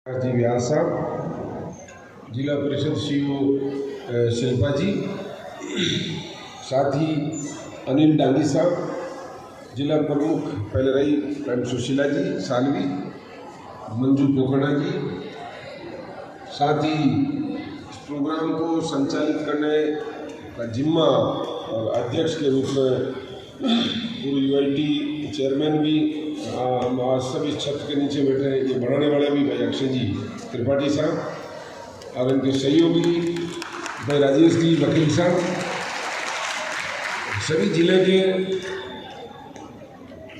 जी व्यास साहब, जिला परिषद सीईओ शिल्पा जी, साथ ही अनिल डांगी साहब, जिला प्रमुख पहले रही मैम सुशीला जी सालवी, मंजू पोखड़ा जी, साथ ही इस प्रोग्राम को संचालित करने का जिम्मा और अध्यक्ष के रूप में पूरी यूआईटी चेयरमैन भी हम आज सब इस छत के नीचे बैठे हैं, ये बढ़ाने वाले भी भाई अक्षय जी त्रिपाठी साहब और इनके सहयोगी भाई राजेश जी वकील साहब, सभी जिले के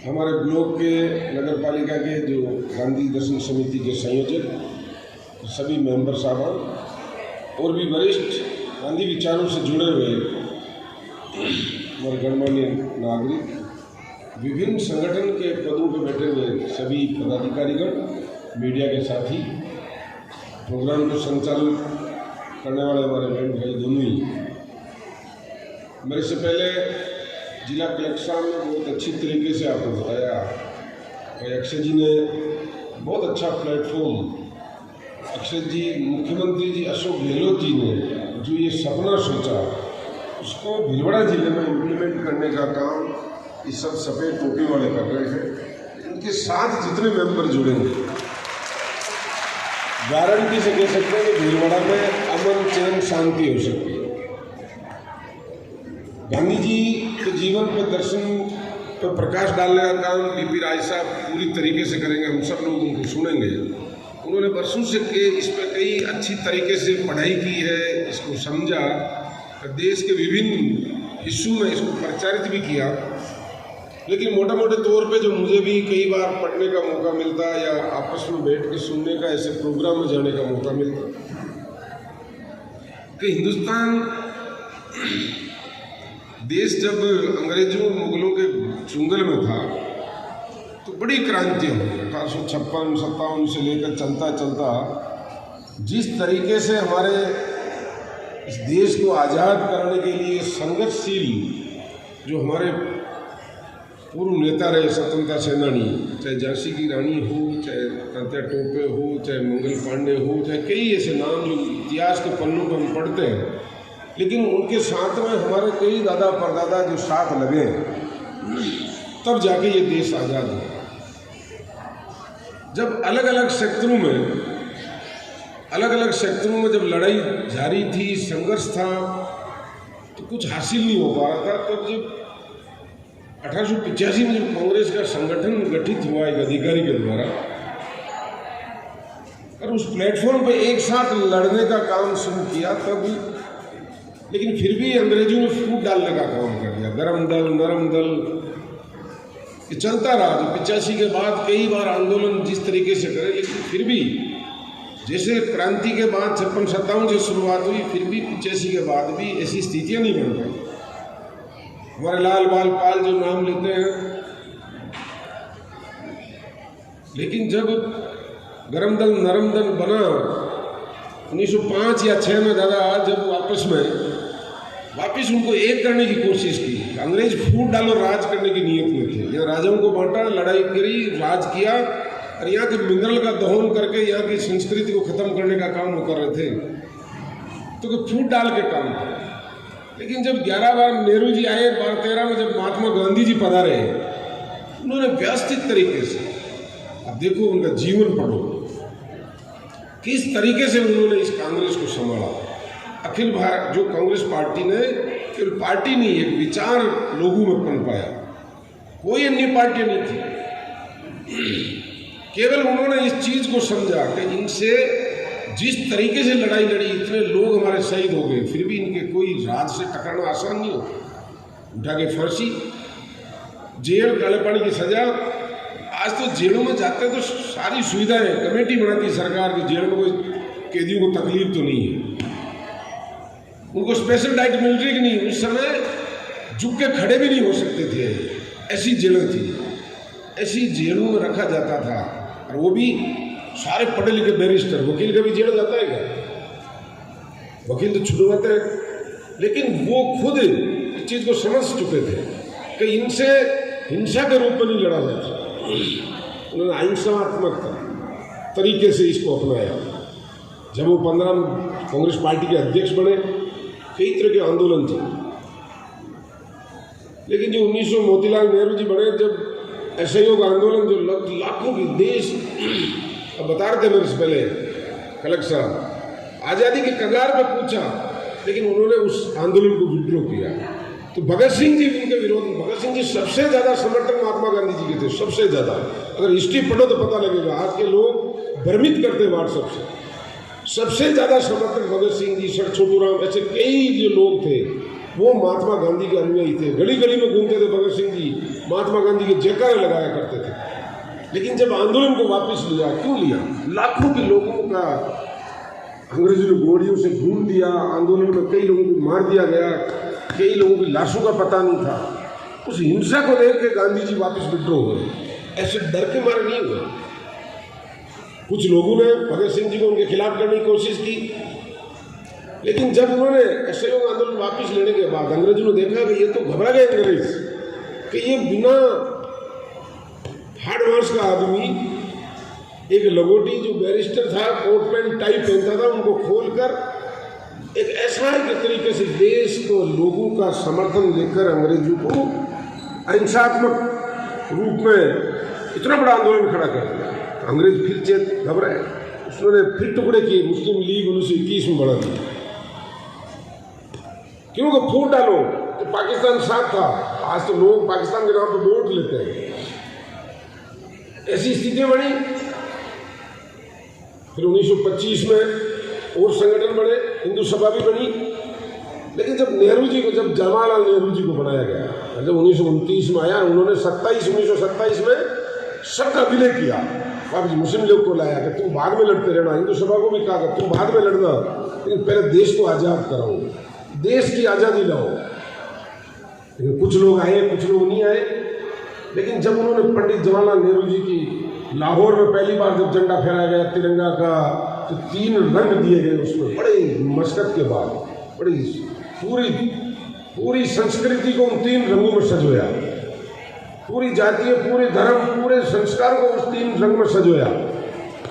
हमारे ब्लॉक के नगर पालिका के जो गांधी दर्शन समिति के संयोजक सभी मेंबर साहब और भी वरिष्ठ गांधी विचारों से जुड़े हुए हमारे गणमान्य नागरिक, विभिन्न संगठन के पदों पर बैठे हुए सभी पदाधिकारीगण, मीडिया के साथी, प्रोग्राम को संचालन करने वाले हमारे बहन भाई दोनों ही। मेरे से पहले जिला कलेक्टर साहब ने बहुत अच्छी तरीके से आपको बताया और अक्षय जी ने बहुत अच्छा प्लेटफॉर्म, अक्षय जी मुख्यमंत्री जी अशोक गहलोत जी ने जो ये सपना सोचा उसको भीलवाड़ा जिले में इम्प्लीमेंट करने का काम इस सब सफ़ेद टोपी वाले कर रहे हैं। इनके साथ जितने मेंबर जुड़ेंगे गारंटी से कह सकते हैं कि भीलवाड़ा में अमन चैन शांति हो सकती है। गांधी जी के जीवन पे दर्शन पर प्रकाश डालने का काम बीपी राय साहब पूरी तरीके से करेंगे, हम सब लोग उनको सुनेंगे। उन्होंने वर्षों से इस पर कई अच्छी तरीके से पढ़ाई की है, इसको समझा, देश के विभिन्न हिस्सों में इसको प्रचारित भी किया। लेकिन मोटे मोटे तौर पे जो मुझे भी कई बार पढ़ने का मौका मिलता या आपस में बैठ के सुनने का, ऐसे प्रोग्राम में जाने का मौका मिलता कि हिंदुस्तान देश जब अंग्रेजों मुगलों के चुंगल में था तो बड़ी क्रांतियाँ हुई। 1856-57 से लेकर चलता चलता जिस तरीके से हमारे इस देश को आज़ाद कराने के लिए संघर्षशील जो हमारे पूर्व नेता रहे, स्वतंत्रता सेनानी, चाहे झांसी की रानी हो, चाहे तात्या टोपे हो, चाहे मंगल पांडे हो, चाहे कई ऐसे नाम जो इतिहास के पन्नों पर हम पढ़ते हैं, लेकिन उनके साथ में हमारे कई दादा परदादा जो साथ लगे तब जाके ये देश आज़ाद हुआ। जब अलग अलग सेक्टरों में जब लड़ाई जारी थी, संघर्ष था, तो कुछ हासिल नहीं हो पा रहा था। तब जब 1885 में जब कांग्रेस का संगठन गठित हुआ एक अधिकारी के द्वारा और उस प्लेटफॉर्म पे एक साथ लड़ने का काम शुरू किया तब, लेकिन फिर भी अंग्रेजों ने फूट डालने का काम कर दिया। गरम दल, नरम दल, ये चलता रहा। जो 85 के बाद कई बार आंदोलन जिस तरीके से करे, लेकिन फिर भी जैसे क्रांति के बाद 56-57 से शुरुआत हुई, फिर भी 85 के बाद भी ऐसी स्थितियाँ नहीं बन पाई। हमारे लाल बाल पाल जो नाम लेते हैं, लेकिन जब गरम दल नरम दल बना 1905 या 6 में, दादा जब वापस उनको एक करने की कोशिश की, अंग्रेज फूट डालो राज करने की नीयत में थे। यहाँ राजाओं को बांटा, लड़ाई करी, राज किया और यहाँ के मिनरल का दहन करके यहाँ की संस्कृति को खत्म करने का काम वो कर रहे थे, तो फूट डाल के काम किया। लेकिन जब 11 बार नेहरू जी आए, 12-13 में जब महात्मा गांधी जी पधारे, उन्होंने व्यवस्थित तरीके से, अब देखो उनका जीवन पढ़ो, किस तरीके से उन्होंने इस कांग्रेस को संभाला। अखिल भारत जो कांग्रेस पार्टी ने केवल पार्टी नहीं, एक विचार लोगों में पनपाया, कोई अन्य पार्टी नहीं थी। केवल उन्होंने इस चीज को समझा कि इनसे जिस तरीके से लड़ाई लड़ी, इतने लोग हमारे शहीद हो गए, फिर भी इनके कोई राज से टकराना आसान नहीं होता। उठा के फांसी, जेल, काले पानी की सजा। आज तो जेलों में जाते तो सारी सुविधाएं, कमेटी बनाती सरकार की, जेल में कोई कैदियों को तकलीफ तो नहीं है, उनको स्पेशल डाइट मिल रही कि नहीं। उस समय झुक के खड़े भी नहीं हो सकते थे, ऐसी जेलें थी, ऐसी जेलों में रखा जाता था। और वो भी सारे पढ़े लिखे बैरिस्टर, वकील का भी जेल जाता है क्या? वकील तो छुड़वाते हैं, लेकिन वो खुद इस चीज़ को समझ चुके थे कि इनसे हिंसा के रूप में नहीं लड़ा जाता। उन्होंने अहिंसात्मक तरीके से इसको अपनाया। जब वो 15 कांग्रेस पार्टी के अध्यक्ष बने, कई तरह के आंदोलन थे, लेकिन जो 1900 मोतीलाल नेहरू जी बने, जब असहयोग आंदोलन जो लाखों की देश, अब बता रहे थे मेरे से पहले कलेक्टर साहब, आज़ादी के कगार पे पूछा, लेकिन उन्होंने उस आंदोलन को विड्रॉ किया। तो भगत सिंह जी उनके विरोध में, भगत सिंह जी सबसे ज़्यादा समर्थक महात्मा गांधी जी के थे, सबसे ज़्यादा। अगर हिस्ट्री पढ़ो तो पता लगेगा, आज के लोग भ्रमित करते व्हाट्सएप से। सबसे ज़्यादा समर्थक भगत सिंह जी, सर छोटूराम, ऐसे कई जो लोग थे वो महात्मा गांधी के अनुयायी थे। गली गली में घूमते थे भगत सिंह जी, महात्मा गांधी के जयकारे लगाया करते थे। लेकिन जब आंदोलन को वापस लिया, क्यों लिया? लाखों के लोगों का अंग्रेजों ने गोलियों से ढूंढ दिया, आंदोलन में कई लोगों को मार दिया गया, कई लोगों की लाशों का पता नहीं था। उस हिंसा को देख के गांधी जी वापस विड्रॉ हुए, ऐसे डर के मारे नहीं हुए। कुछ लोगों ने भगत सिंह जी को उनके खिलाफ करने की कोशिश की, लेकिन जब उन्होंने असहयोग आंदोलन वापस लेने के बाद अंग्रेजों ने देखा कि ये तो घबरा गए अंग्रेज, कि ये बिना हार्ड मार्च का आदमी, एक लंगोटी जो बैरिस्टर था, कोट पैंट टाई पहनता था, उनको खोलकर एक ऐसा ही तरीके से देश को लोगों का समर्थन देकर अंग्रेजों को अहिंसात्मक रूप में इतना बड़ा आंदोलन खड़ा कर दिया। अंग्रेज फिर घबराए, उसने फिर टुकड़े किए, मुस्लिम लीग 1921 में बढ़ा दी। क्योंकि फूट डालो तो पाकिस्तान साथ था, आज तो लोग पाकिस्तान के नाम पर वोट लेते हैं। ऐसी स्थितियां बनी। फिर 1925 में और संगठन बने, हिंदू सभा भी बनी। लेकिन जब नेहरू जी को, जब जवाहरलाल नेहरू जी को बनाया गया, जब 1929 में आया, उन्होंने 1927 में सबका विलय किया। वापस मुस्लिम लीग को लाया कि तुम बाद में लड़ते रहना, हिंदू सभा को भी कहा कि तुम बाद में लड़ना, लेकिन पहले देश को आज़ाद कराओ, देश की आज़ादी लाओ। लेकिन कुछ लोग आए, कुछ लोग नहीं आए। लेकिन जब उन्होंने पंडित जवाहरलाल नेहरू जी की लाहौर में पहली बार जब झंडा फहराया गया तिरंगा का, तो 3 रंग दिए गए उसमें, बड़े मशक्कत के बाद, बड़ी पूरी संस्कृति को उन 3 रंगों में सजोया, पूरी जातीय, पूरे धर्म, पूरे संस्कार को उस 3 रंग में सजोया।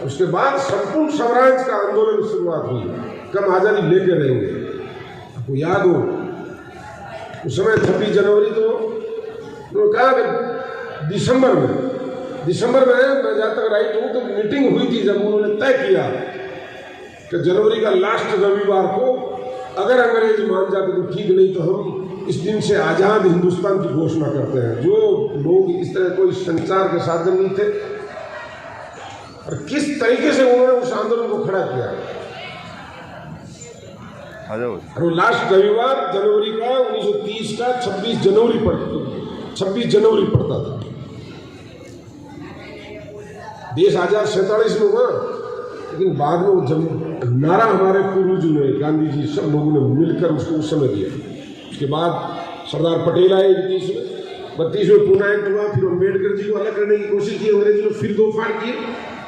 उसके बाद संपूर्ण स्वराज का आंदोलन की शुरुआत हुई, कम आज़ादी लेके रहेंगे। आपको याद हो उस समय 26 जनवरी तो उन्होंने कहा कि दिसंबर में मैं जहाँ तक राइट हूँ तो मीटिंग हुई थी, जब उन्होंने तय किया कि जनवरी का लास्ट रविवार को अगर अंग्रेज मान जाते तो ठीक, नहीं तो हम इस दिन से आज़ाद हिंदुस्तान की घोषणा करते हैं। जो लोग इस तरह कोई संचार के साधन नहीं थे, और किस तरीके से उन्होंने उस आंदोलन को खड़ा किया। और वो लास्ट रविवार जनवरी का 1930 का 26 जनवरी पड़ता था। देश आजाद 47 में हुआ, लेकिन बाद में वो जब नारा हमारे पूर्वजों ने, गांधी जी, सब लोगों ने मिलकर उसको उस समय दिया। उसके बाद सरदार पटेल आए 31 में, 32 में पुनः एक्ट हुआ, फिर अम्बेडकर जी को अलग करने की कोशिश की अंग्रेजों ने, फिर 2 फाड़ किए।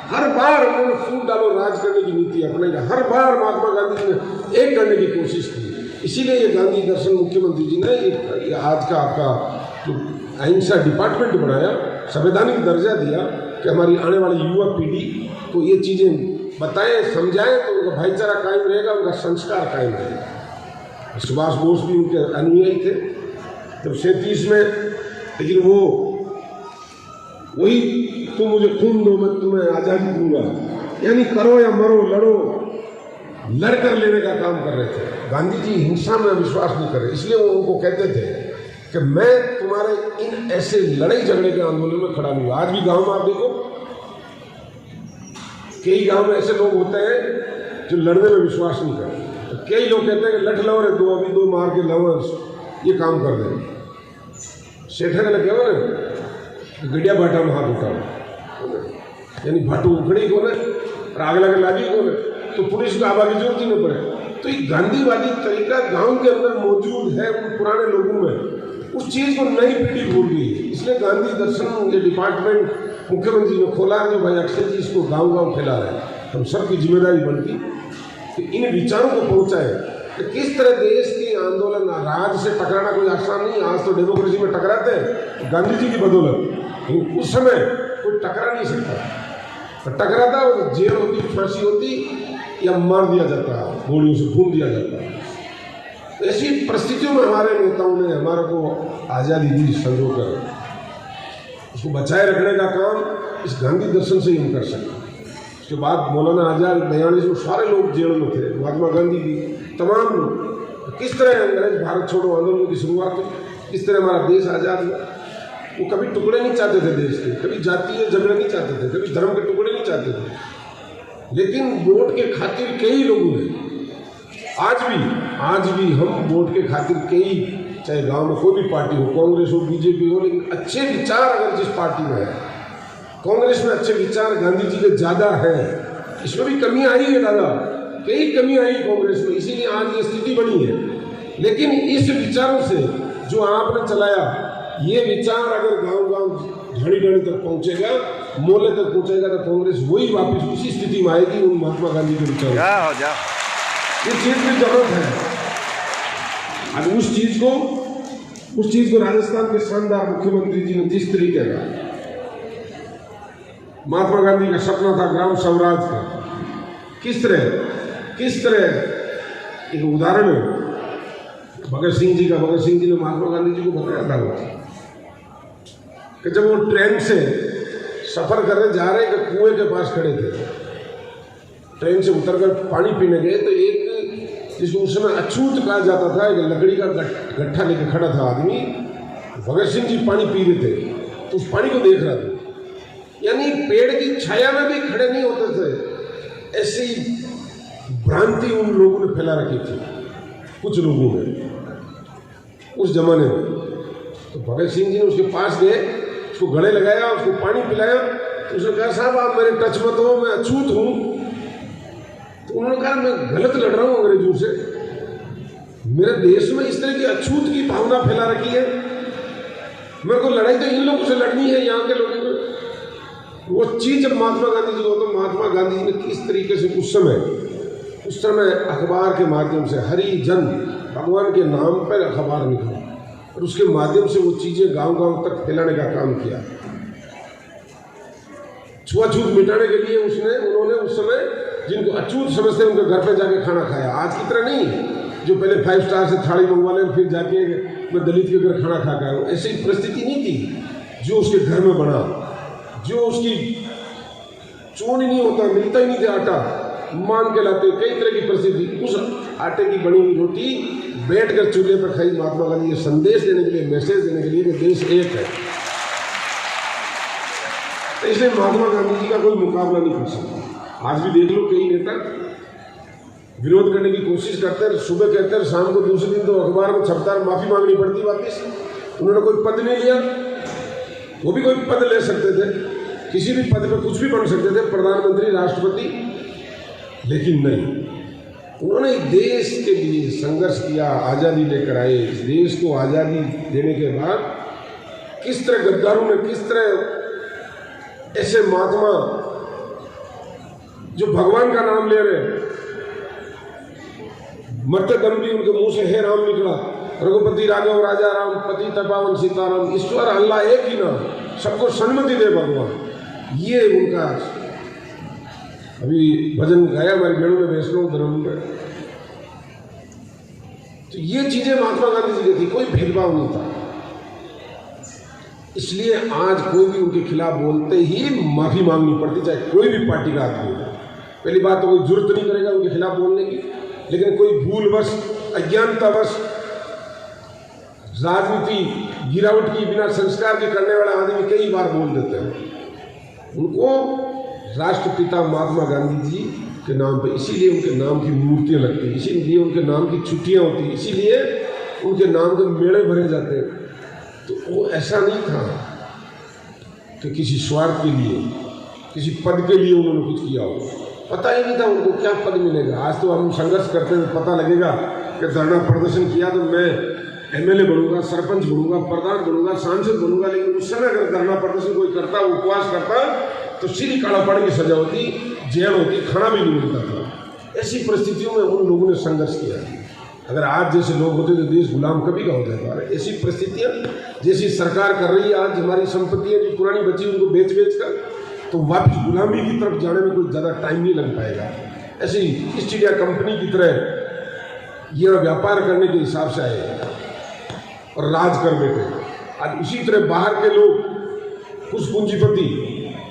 हर बार उन्होंने फूट डालो राज करने की नीति अपनाई, हर बार महात्मा गांधी जी ने एक करने की कोशिश की। इसीलिए ये गांधी दर्शन मुख्यमंत्री जी ने ये आज का आपका जो अहिंसा डिपार्टमेंट बनाया, संवैधानिक दर्जा दिया कि हमारी आने वाली युवा पीढ़ी को ये चीज़ें बताएं, समझाएं, तो उनका भाईचारा कायम रहेगा, उनका संस्कार कायम रहेगा। सुभाष बोस भी उनके अनुयायी थे जब 37 में, लेकिन वो वही तुम मुझे खून दो मैं तुम्हें आज़ादी दूंगा, यानी करो या मरो, लड़कर लेने का काम कर रहे थे। गांधी जी हिंसा में विश्वास नहीं कर रहे, इसलिए वो उनको कहते थे कि मैं तुम्हारे इन ऐसे लड़ाई झगड़े के आंदोलन में खड़ा नहीं हूँ। आज भी गांव में आप देखो, कई गांव में ऐसे लोग होते हैं जो लड़ने में विश्वास नहीं करते। तो कई लोग कहते हैं कि लठ लो रे दो, अभी 2 मार के लवर्स ये काम कर देंगे। सेठा का लगे हो ना, गड़िया भाटा में हाथ उठाओ, यानी भाटू उखड़ी को ना, आग लगे लागी को ना, तो पुलिस को आवाज़ की जरूरत ही न पड़े। तो ये गांधीवादी तरीका गांव के अंदर मौजूद है उन पुराने लोगों में, उस चीज़ को नई पीढ़ी भूल गई है। इसलिए गांधी दर्शन के डिपार्टमेंट मुख्यमंत्री ने खोला कि भाई अक्षय जी इसको गांव फैला रहे हैं। हम सबकी जिम्मेदारी बनती कि इन विचारों को पहुँचाए कि किस तरह देश की आंदोलन, राज से टकराना कोई आसान नहीं। आज तो डेमोक्रेसी में टकराते हैं गांधी जी की बदौलत, उस समय कोई टकरा नहीं सकता। टकराता और जेल होती, फांसी होती या मार दिया जाता, गोलियों से भून दिया जाता। तो ऐसी परिस्थितियों में हमारे नेताओं ने हमारे को आज़ादी दी संजो कर, उसको बचाए रखने का काम इस गांधी दर्शन से ही हम कर सकते। उसके बाद मौलाना आज़ाद, 42 में सारे लोग जेल में थे, महात्मा गांधी भी, तमाम लोग। किस तरह अंग्रेज भारत छोड़ो आंदोलन की शुरुआत हुई, किस तरह हमारा देश आज़ाद हुआ। वो कभी टुकड़े नहीं चाहते थे देश के, कभी जातीय झगड़े नहीं चाहते थे, कभी धर्म के टुकड़े नहीं चाहते थे। लेकिन वोट के खातिर कई लोगों ने, आज भी हम वोट के खातिर कई, चाहे गांव में कोई भी पार्टी हो, कांग्रेस हो, बीजेपी हो, लेकिन अच्छे विचार अगर जिस पार्टी में है, कांग्रेस में अच्छे विचार गांधी जी के ज़्यादा है। इसमें भी कमी आई है दादा, कई कमी आई कांग्रेस में, इसीलिए आज ये स्थिति बनी है। लेकिन इस विचारों से जो आपने चलाया, ये विचार अगर गांव ढाणी तक पहुंचेगा, मोहल्ले तक पहुंचेगा, तो कांग्रेस वही वापस उसी स्थिति में आएगी उन महात्मा गांधी के विचार। इस चीज की जरूरत है। आज उस चीज को राजस्थान के शानदार मुख्यमंत्री जी ने जिस तरीके का, महात्मा गांधी का सपना था ग्राम स्वराज का, किस तरह एक उदाहरण है भगत सिंह जी ने महात्मा गांधी जी को बताया था कि जब वो ट्रेन से सफर करने जा रहे कि कुएं के पास खड़े थे, ट्रेन से उतरकर पानी पीने गए, तो एक जिसको उस समय अछूत कहा जाता था, एक लकड़ी का गट्ठा लेकर खड़ा था आदमी, भगत सिंह जी पानी पी रहे थे, तो उस पानी को देख रहा था। यानी पेड़ की छाया में भी खड़े नहीं होते थे, ऐसी भ्रांति उन लोगों ने फैला रखी थी, कुछ लोगों ने उस जमाने में। तो भगत सिंह जी ने उसके पास गए, उसको गले लगाया, उसको पानी पिलाया, तो उसने कहा साहब आप मेरे टच मत हो, मैं अछूत हूँ। तो उन्होंने कहा मैं गलत लड़ रहा हूँ अंग्रेजों से, मेरे देश में इस तरह की अछूत की भावना फैला रखी है, मेरे को लड़ाई तो इन लोगों से लड़नी है, यहाँ के लोगों को। वो चीज़ जब महात्मा गांधी जी को, तो महात्मा गांधी जी ने किस तरीके से उस समय अखबार के माध्यम से हरिजन भगवान के नाम पर अखबार निकला और उसके माध्यम से वो चीज़ें गांव-गांव तक फैलाने का काम किया। छुआछूत मिटाने के लिए उन्होंने उस समय जिनको अछूत समझते उनके घर पे जाके खाना खाया। आज की तरह नहीं जो पहले 5 स्टार से थाली मंगवा ले फिर जाके मैं दलित के घर खाना खा के आऊँ, ऐसी परिस्थिति नहीं थी। जो उसके घर में बना, जो उसकी चून ही नहीं होता, मिलता ही नहीं था आटा, मान के लाते, कई तरह की परिस्थिति, उस आटे की बनी हुई रोटी बैठकर चूल्हे पर खाई महात्मा गांधी ये संदेश देने के लिए, मैसेज देने के लिए कि देश एक है। तो इसलिए महात्मा गांधी जी का कोई मुकाबला नहीं कर सकता। आज भी देख लो कई नेता विरोध करने की कोशिश करते हैं, सुबह कहते हैं, शाम को दूसरे दिन तो अखबार में छपता है, माफी मांगनी पड़ती वापिस। उन्होंने कोई पद नहीं लिया, वो भी कोई पद ले सकते थे, किसी भी पद पर कुछ भी बन सकते थे, प्रधानमंत्री, राष्ट्रपति, लेकिन नहीं, उन्होंने देश के लिए संघर्ष किया, आज़ादी लेकर आए। इस देश को आज़ादी देने के बाद किस तरह गद्दारों ने, किस तरह ऐसे महात्मा जो भगवान का नाम ले रहे, मरते दम भी उनके मुंह से हे राम निकला, रघुपति राघव राजा राम, पति तपावन सीताराम, ईश्वर अल्लाह एक ही नाम, सबको सन्मति दे भगवान। ये उनका अभी भजन गाया हमारे भेड़ों में, वैष्णव धर्म में। तो ये चीजें महात्मा गांधी जी की थी, कोई भेदभाव नहीं था। इसलिए आज कोई भी उनके खिलाफ बोलते ही माफी मांगनी पड़ती, चाहे कोई भी पार्टी का आदमी हो। पहली बात तो कोई जरूरत नहीं करेगा उनके खिलाफ बोलने की, लेकिन कोई भूलवश, अज्ञानतावश, राजनीति गिरावट की, बिना संस्कार के करने वाला आदमी कई बार बोल देते हैं। उनको राष्ट्रपिता महात्मा गांधी जी के नाम पे, इसीलिए उनके नाम की मूर्तियां लगती, इसीलिए उनके नाम की छुट्टियां होती, इसीलिए उनके नाम के मेले भरे जाते हैं। तो वो ऐसा नहीं था कि किसी स्वार्थ के लिए, किसी पद के लिए उन्होंने कुछ किया हो, पता ही नहीं था उनको क्या पद मिलेगा। आज तो हम संघर्ष करते हुए पता लगेगा कि धरना प्रदर्शन किया तो मैं एमएलए बनूंगा, सरपंच बनूंगा, प्रधान बनूंगा, सांसद बनूंगा, लेकिन उस समय अगर धरना प्रदर्शन कोई करता, उपवास करता, तो सीधी काला पड़ की सजा होती, जेल होती, खाना भी नहीं मिलता था। ऐसी परिस्थितियों में उन लोगों ने संघर्ष किया। अगर आज जैसे लोग होते तो देश गुलाम कभी का हो जाता है। ऐसी परिस्थितियाँ जैसी सरकार कर रही है, आज हमारी संपत्तियाँ जो पुरानी बची उनको बेच कर तो वापस गुलामी की तरफ जाने में कोई ज़्यादा टाइम नहीं लग पाएगा। ऐसे ही ईस्ट इंडिया कंपनी की तरह ये व्यापार करने के हिसाब से आए और राज कर बैठे। आज उसी तरह बाहर के लोग, कुछ पूंजीपति,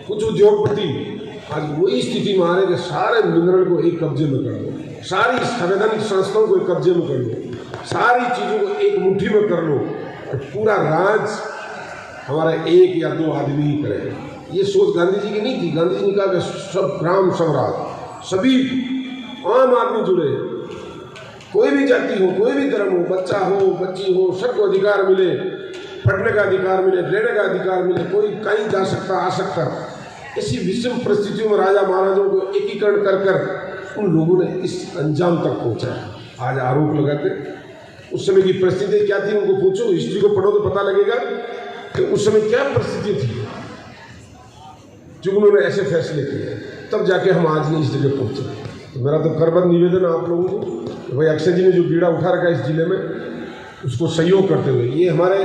कुछ उद्योगपति आज वही स्थिति में आ रहे कि सारे मिनरल को एक कब्जे में कर लो, सारी संवैधानिक संस्थाओं को एक कब्जे में कर लो, सारी चीज़ों को एक मुट्ठी में कर लो और पूरा राज हमारा एक या दो आदमी ही करे। ये सोच गांधी जी की नहीं थी। गांधी जी ने कहा कि सब ग्राम स्वराज, सभी आम आदमी जुड़े, कोई भी जाति हो, कोई भी धर्म हो, बच्चा हो, बच्ची हो, सबको अधिकार मिले, पढ़ने का अधिकार मिले, रहने का अधिकार मिले, कोई कहीं जा सकता, आ सकता। ऐसी विषम परिस्थितियों में राजा महाराजाओं को एकीकरण कर कर उन लोगों ने इस अंजाम तक पहुंचाया। आज आरोप लगाते, उस समय की परिस्थिति क्या थी उनको पूछो, हिस्ट्री को पढ़ो तो पता लगेगा कि उस समय क्या परिस्थिति थी जो उन्होंने ऐसे फैसले किए, तब जाके हम आज इस जगह पहुंचे। तो मेरा तो करबद्ध निवेदन है आप लोगों को कि भाई अक्षय जी ने जो बीड़ा उठा रखा है इस जिले में, उसको सहयोग करते हुए, ये हमारे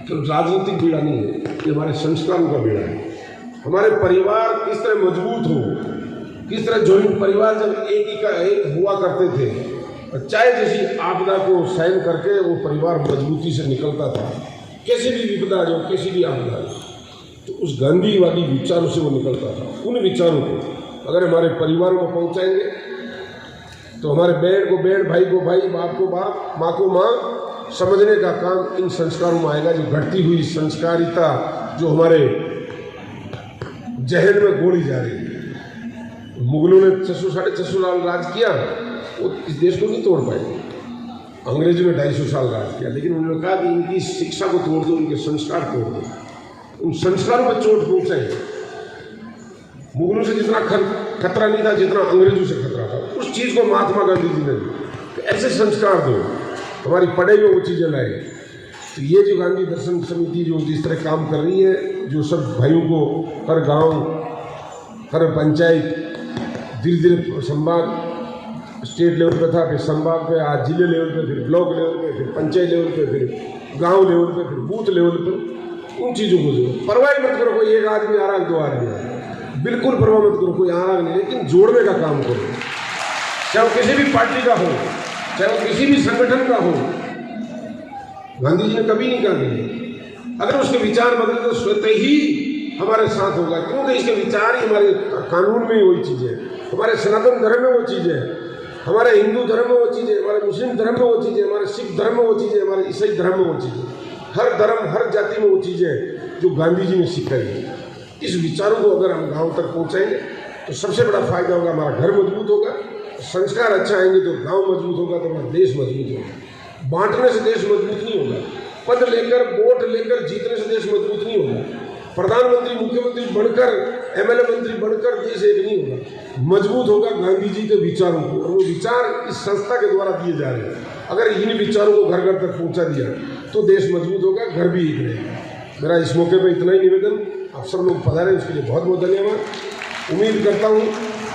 तो राजनीतिक बीड़ा नहीं है, ये हमारे संस्कारों का बीड़ा है। हमारे परिवार किस तरह मजबूत हो, किस तरह जॉइंट परिवार जब एक ही का एक हुआ करते थे, और चाहे जैसी आपदा को सहन करके वो परिवार मजबूती से निकलता था, कैसी भी विपदा जो, कैसी भी आपदा, तो उस गांधीवादी विचारों से वो निकलता था। उन विचारों को अगर हमारे परिवारों में पहुंचाएंगे तो हमारे बहन को बहन, भाई को भाई, बाप को बाप, माँ को माँ समझने का काम इन संस्कारों में आएगा। जो घटती हुई संस्कारिता जो हमारे जहन में गोली जा रही है, मुगलों ने 600-650 साल राज किया, वो इस देश को नहीं तोड़ पाए। अंग्रेजों ने 250 साल राज किया, लेकिन उन्होंने कहा कि इनकी शिक्षा को तोड़ दो, इनके संस्कार तोड़ दो। उन संस्कारों पर चोट पहुंचाई। मुगलों से जितना खतरा नहीं था जितना अंग्रेजों से खतरा था, उस चीज़ को महात्मा गांधी जी ने कि ऐसे संस्कार दो, हमारी पढ़ाई में वो चीज़ें लाए। तो ये जो गांधी दर्शन समिति जो जिस तरह काम कर रही है, जो सब भाइयों को हर गांव, हर पंचायत, धीरे धीरे संभाग स्टेट लेवल पे था, फिर संभाग पे, आज जिले लेवल पे, फिर ब्लॉक लेवल पे, फिर पंचायत लेवल पे, फिर गांव लेवल पे, फिर बूथ लेवल पे, उन चीज़ों को जो परवाह मत करो, कोई एक आदमी आ रहा है, 2 आदमी आ रहा है, बिल्कुल परवाह मत करो, कोई आ रहा नहीं, लेकिन जोड़ने का काम करो। चाहे वो किसी भी पार्टी का हो, चाहे वो किसी भी संगठन का हो। गांधी जी ने कभी नहीं कहा कि अगर उसके विचार बदले तो स्वतः ही हमारे साथ होगा, क्योंकि इसके विचार ही हमारे कानून में ही वही चीज़ें, हमारे सनातन धर्म में वो चीज़ें, हमारे हिंदू धर्म में वो चीज़ें, हमारे मुस्लिम धर्म में वो चीज़ें, हमारे सिख धर्म में वो चीज़ें, हमारे ईसाई धर्म में वो चीज़ें, हर धर्म हर जाति में वो चीज़ें जो गांधी जी ने सिखाई है। इस विचारों को अगर हम गांव तक पहुंचाएंगे तो सबसे बड़ा फायदा होगा, हमारा घर मजबूत होगा, संस्कार अच्छा आएंगे तो गांव मजबूत होगा, तो हमारा देश मजबूत होगा। बांटने से देश मजबूत नहीं होगा, पद लेकर वोट लेकर जीतने से देश मजबूत नहीं होगा, प्रधानमंत्री मुख्यमंत्री बनकर, एमएलए मंत्री बनकर देश एक नहीं होगा। मजबूत होगा गांधी जी के विचारों को, और वो विचार इस संस्था के द्वारा दिए जा रहे हैं। अगर इन विचारों को घर घर तक पहुंचा दिया तो देश मजबूत होगा, घर भी एक रहेगा। मेरा इस मौके पर इतना ही निवेदन, आप सब लोग पधारे उसके लिए बहुत बहुत धन्यवाद। उम्मीद करता हूँ